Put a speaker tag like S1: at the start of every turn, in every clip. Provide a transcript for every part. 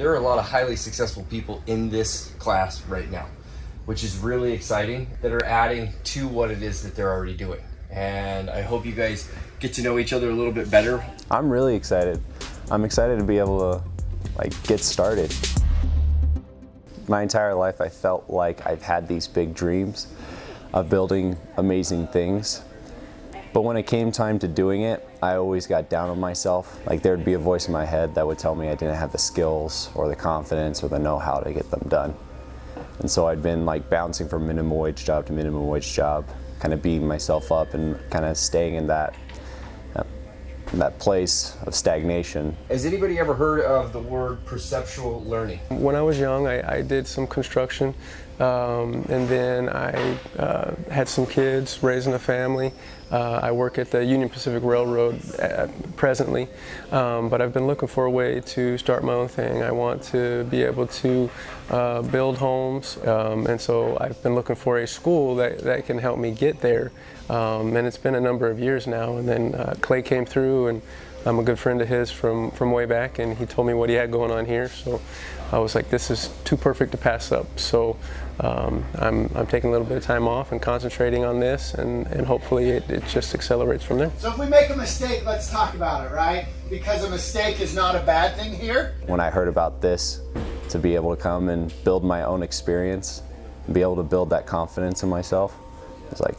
S1: There are a lot of highly successful people in this class right now, which is really exciting, that are adding to what it is that they're already doing. And I hope you guys get to know each other a little bit better.
S2: I'm really excited. I'm excited to be able to get started. My entire life I felt like I've had these big dreams of building amazing things. But when it came time to doing it, I always got down on myself. Like there'd be a voice in my head that would tell me I didn't have the skills or the confidence or the know-how to get them done. And so I'd been bouncing from minimum wage job to minimum wage job, kind of beating myself up and kind of staying in that place of stagnation.
S1: Has anybody ever heard of the word perceptual learning?
S3: When I was young, I did some construction, and then I had some kids, raising a family. I work at the Union Pacific Railroad presently, but I've been looking for a way to start my own thing. I want to be able to build homes, and so I've been looking for a school that can help me get there. And it's been a number of years now, and then Clay came through, and I'm a good friend of his from way back, and he told me what he had going on here, so I was like, this is too perfect to pass up. So I'm taking a little bit of time off and concentrating on this, and hopefully it just accelerates from there.
S4: So if we make a mistake, let's talk about it, right? Because a mistake is not a bad thing here.
S2: When I heard about this, to be able to come and build my own experience, and be able to build that confidence in myself, I was like,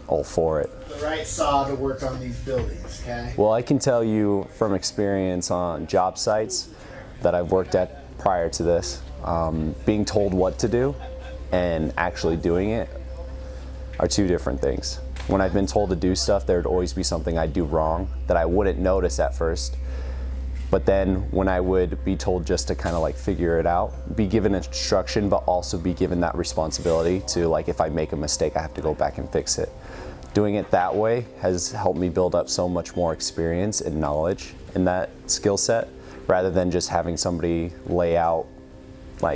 S2: all for it.
S4: The right saw to work on these buildings, okay?
S2: Well, I can tell you from experience on job sites that I've worked at prior to this, being told what to do and actually doing it are two different things. When I've been told to do stuff, there'd always be something I'd do wrong that I wouldn't notice at first. But then when I would be told just to kind of figure it out, be given instruction, but also be given that responsibility to if I make a mistake, I have to go back and fix it. Doing it that way has helped me build up so much more experience and knowledge in that skill set, rather than just having somebody lay out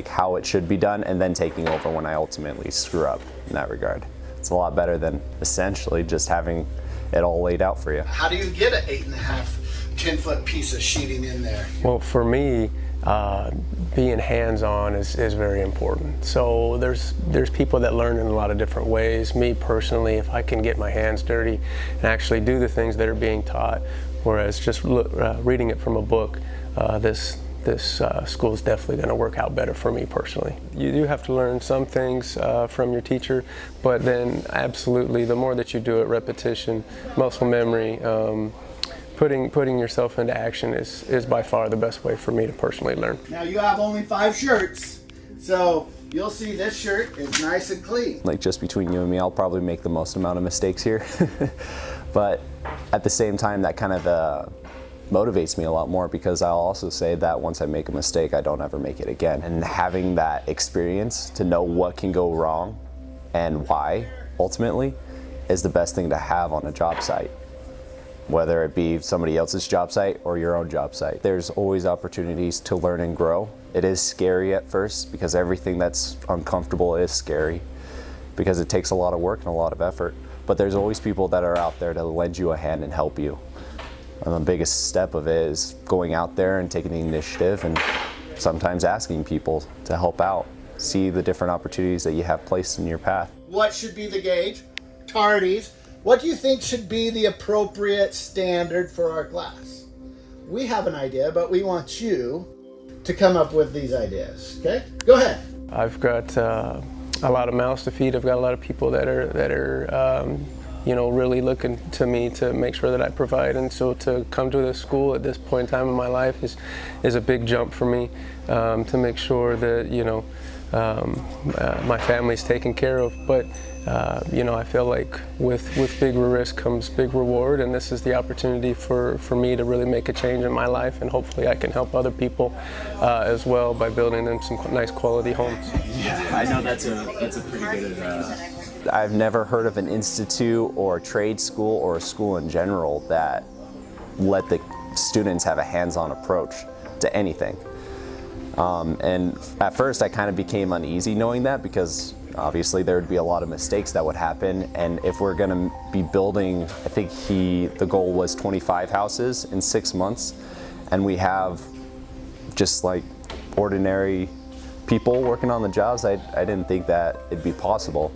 S2: how it should be done and then taking over when I ultimately screw up in that regard. It's a lot better than essentially just having it all laid out for you.
S4: How do you get an 8.5, 10-foot piece of sheeting in there?
S3: Well, for me, being hands-on is very important. So there's people that learn in a lot of different ways. Me personally, if I can get my hands dirty and actually do the things that are being taught, whereas just reading it from a book, this school is definitely going to work out better for me personally. You do have to learn some things from your teacher, but then absolutely the more that you do it, repetition, muscle memory, putting yourself into action is by far the best way for me to personally learn.
S4: Now you have only 5 shirts, so you'll see this shirt is nice and clean.
S2: Just between you and me, I'll probably make the most amount of mistakes here. But at the same time, that kind of motivates me a lot more, because I'll also say that once I make a mistake, I don't ever make it again. And having that experience to know what can go wrong and why, ultimately, is the best thing to have on a job site. Whether it be somebody else's job site or your own job site. There's always opportunities to learn and grow. It is scary at first, because everything that's uncomfortable is scary, because it takes a lot of work and a lot of effort. But there's always people that are out there to lend you a hand and help you. And the biggest step of it is going out there and taking the initiative and sometimes asking people to help out. See the different opportunities that you have placed in your path.
S4: What should be the gauge? Tardies. What do you think should be the appropriate standard for our class? We have an idea, but we want you to come up with these ideas, okay? Go ahead.
S3: I've got a lot of mouths to feed. I've got a lot of people that are really looking to me to make sure that I provide, and so to come to this school at this point in time in my life is a big jump for me, to make sure that my family's taken care of. But I feel like with big risk comes big reward, and this is the opportunity for me to really make a change in my life, and hopefully I can help other people as well by building them some nice quality homes.
S5: Yeah, I know that's a pretty good.
S2: I've never heard of an institute or a trade school or a school in general that let the students have a hands-on approach to anything. And at first I kind of became uneasy knowing that, because obviously there would be a lot of mistakes that would happen, and if we're going to be building, I think the goal was 25 houses in 6 months, and we have just ordinary people working on the jobs, I didn't think that it'd be possible.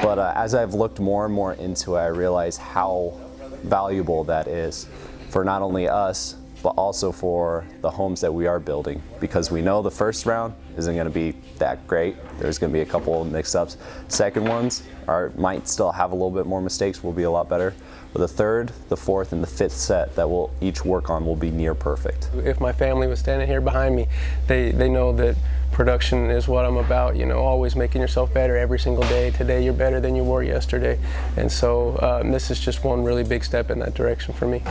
S2: But as I've looked more and more into it, I realize how valuable that is for not only us, but also for the homes that we are building, because we know the first round isn't going to be that great. There's going to be a couple of mix-ups. Second ones might still have a little bit more mistakes, will be a lot better. But the third, the fourth, and the fifth set that we'll each work on will be near perfect.
S3: If my family was standing here behind me, they know that production is what I'm about, you know, always making yourself better every single day. Today you're better than you were yesterday. And so this is just one really big step in that direction for me.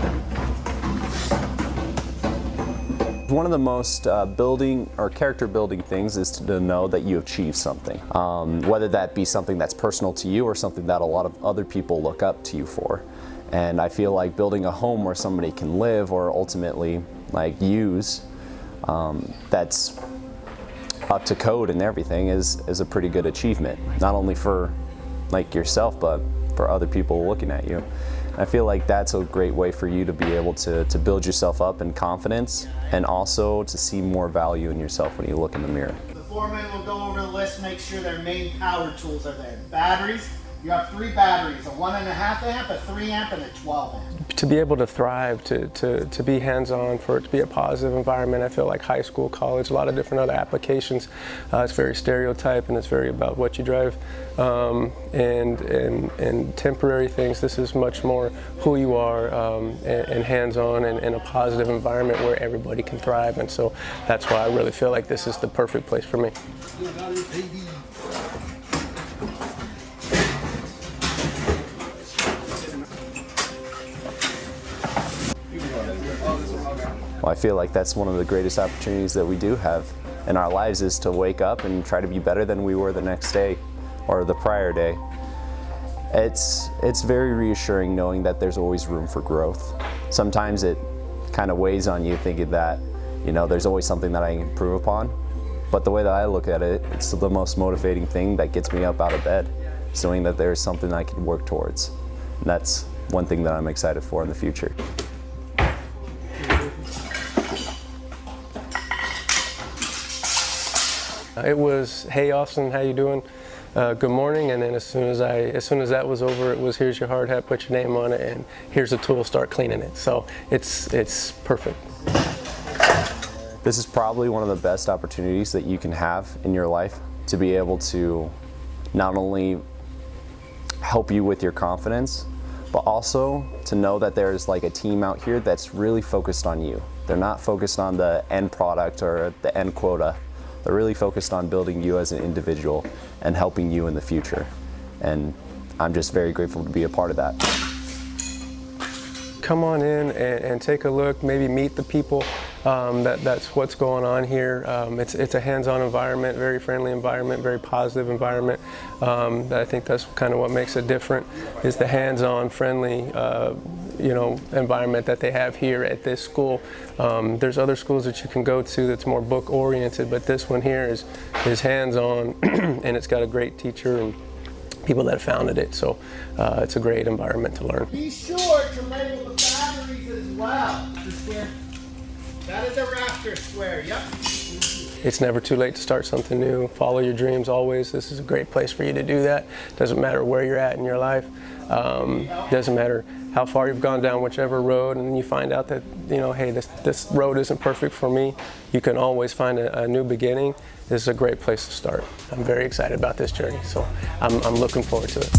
S2: One of the most building or character building things is to know that you achieved something, whether that be something that's personal to you or something that a lot of other people look up to you for. And I feel like building a home where somebody can live or ultimately like use, that's up to code and everything is a pretty good achievement, not only for like yourself but for other people looking at you. I feel like that's a great way for you to be able to build yourself up in confidence and also to see more value in yourself when you look in the mirror.
S4: The foreman will go over the list, make sure their main power tools are there. Batteries, you have 3 batteries, a 1.5 amp, a 3 amp, and a 12 amp.
S3: To be able to thrive, to be hands-on, for it to be a positive environment, I feel like high school, college, a lot of different other applications, it's very stereotype and it's very about what you drive. And temporary things, this is much more who you are and hands-on and a positive environment where everybody can thrive. And so that's why I really feel like this is the perfect place for me.
S2: Well, I feel like that's one of the greatest opportunities that we do have in our lives, is to wake up and try to be better than we were the next day or the prior day. It's very reassuring knowing that there's always room for growth. Sometimes it kind of weighs on you thinking that, you know, there's always something that I can improve upon. But the way that I look at it, it's the most motivating thing that gets me up out of bed, is knowing that there's something I can work towards. And that's one thing that I'm excited for in the future.
S3: It was, hey Austin, how you doing? Good morning. And then as soon as that was over, it was, here's your hard hat, put your name on it, and here's a tool, start cleaning it. So it's perfect.
S2: This is probably one of the best opportunities that you can have in your life, to be able to not only help you with your confidence, but also to know that there's like a team out here that's really focused on you. They're not focused on the end product or the end quota. They're really focused on building you as an individual and helping you in the future. And I'm just very grateful to be a part of that.
S3: Come on in and take a look, maybe meet the people. That's what's going on here. It's a hands-on environment, very friendly environment, very positive environment. I think that's kind of what makes it different, is the hands-on, friendly environment that they have here at this school. There's other schools that you can go to that's more book-oriented, but this one here is hands-on and it's got a great teacher and people that founded it. So it's a great environment to learn.
S4: Be sure to label the batteries as well. That is a rafter square, yep.
S3: It's never too late to start something new. Follow your dreams always. This is a great place for you to do that. Doesn't matter where you're at in your life. Doesn't matter how far you've gone down whichever road, and you find out that, you know, hey, this road isn't perfect for me. You can always find a new beginning. This is a great place to start. I'm very excited about this journey, so I'm looking forward to it.